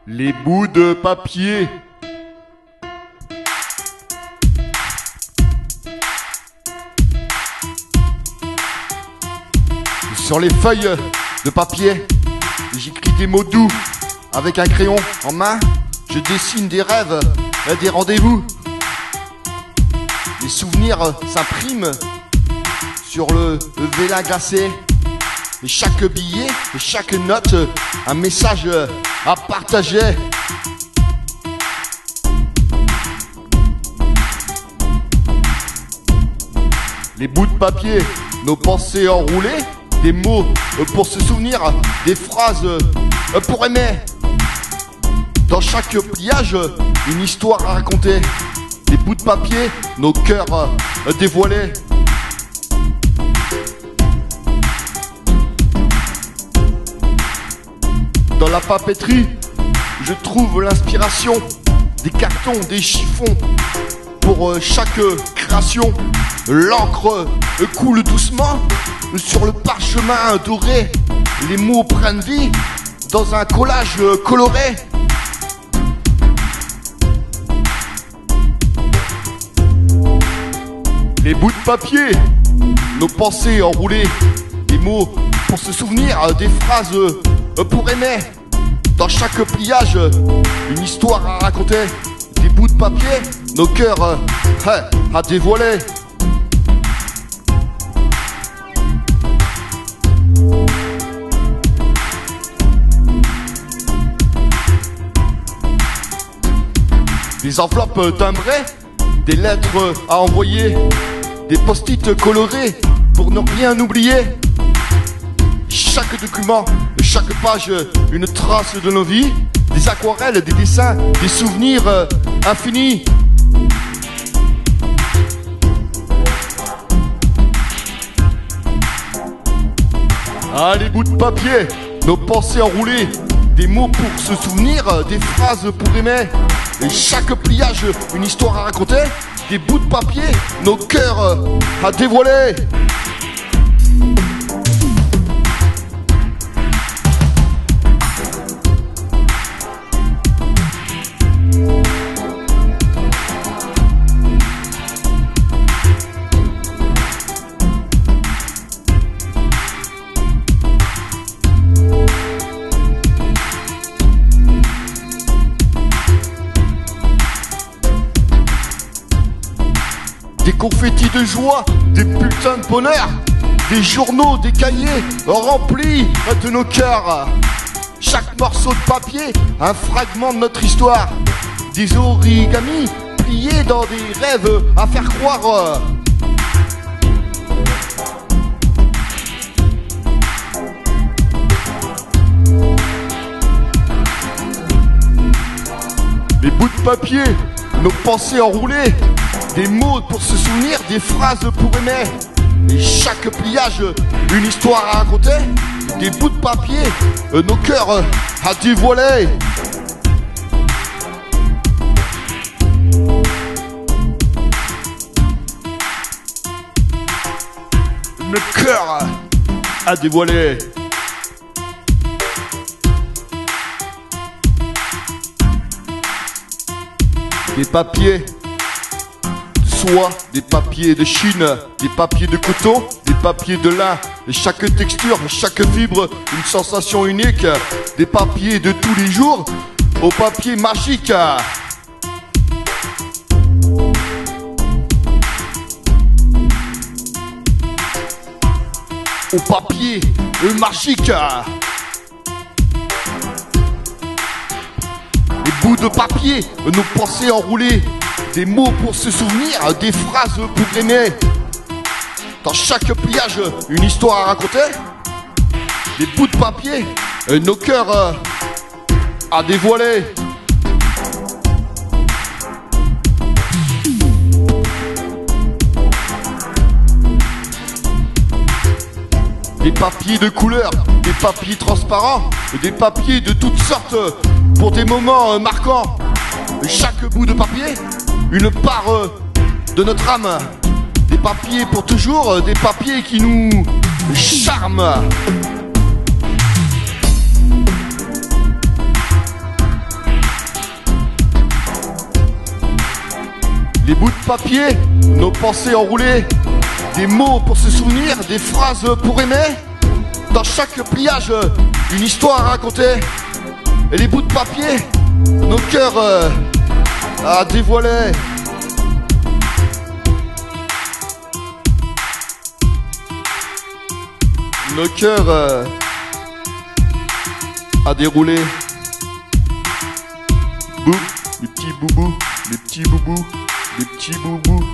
Les bouts de papier. Sur les feuilles de papier, j'écris des mots doux. Avec un crayon en main, je dessine des rêves et des rendez-vous. Les souvenirs s'impriment sur le vélin glacé. Et chaque billet, et chaque note, un message à partager. Les bouts de papier, nos pensées enroulées, des mots pour se souvenir, des phrases pour aimer. Dans chaque pliage, une histoire à raconter. Des bouts de papier, nos cœurs dévoilés. Dans la papeterie, je trouve l'inspiration. Des cartons, des chiffons. Pour chaque création, l'encre coule doucement sur le parchemin doré. Les mots prennent vie dans un collage coloré. Les bouts de papier, nos pensées enroulées, des mots pour se souvenir, des phrases pour aimer. Dans chaque pliage, une histoire à raconter. Des bouts de papier, nos cœurs à dévoiler. Des enveloppes timbrées, des lettres à envoyer, des post-it colorés pour ne rien oublier. Chaque document, chaque page, une trace de nos vies. Des aquarelles, des dessins, des souvenirs infinis. Ah, les bouts de papier, nos pensées enroulées, des mots pour se souvenir, des phrases pour aimer. Et chaque pliage, une histoire à raconter. Des bouts de papier, nos cœurs à dévoiler. Des confettis de joie, des bulletins de bonheur, des journaux, des cahiers remplis de nos cœurs. Chaque morceau de papier, un fragment de notre histoire. Des origamis pliés dans des rêves à faire croire. Les bouts de papier, nos pensées enroulées. Des mots pour se souvenir, des phrases pour aimer. Et chaque pliage, une histoire à raconter. Des bouts de papier, nos cœurs à dévoiler. Nos cœurs à dévoiler. Des papiers, des papiers de Chine, des papiers de coton, des papiers de lin. Et chaque texture, chaque fibre, une sensation unique. Des papiers de tous les jours au papier magique. Au papier magique. Les bouts de papier, nos pensées enroulées. Des mots pour se souvenir, des phrases pour aimer. Dans chaque pliage, une histoire à raconter. Des bouts de papier, nos cœurs à dévoiler. Des papiers de couleur, des papiers transparents, des papiers de toutes sortes pour des moments marquants. Chaque bout de papier, une part de notre âme. Des papiers pour toujours, des papiers qui nous charment. papier, nos pensées enroulées, des mots pour se souvenir, des phrases pour aimer. Dans chaque pliage, une histoire à raconter. Et les bouts de papier, nos cœurs à dévoiler. Nos cœurs à dérouler. Bou, les petits boubous, les petits boubous, les petits boubous.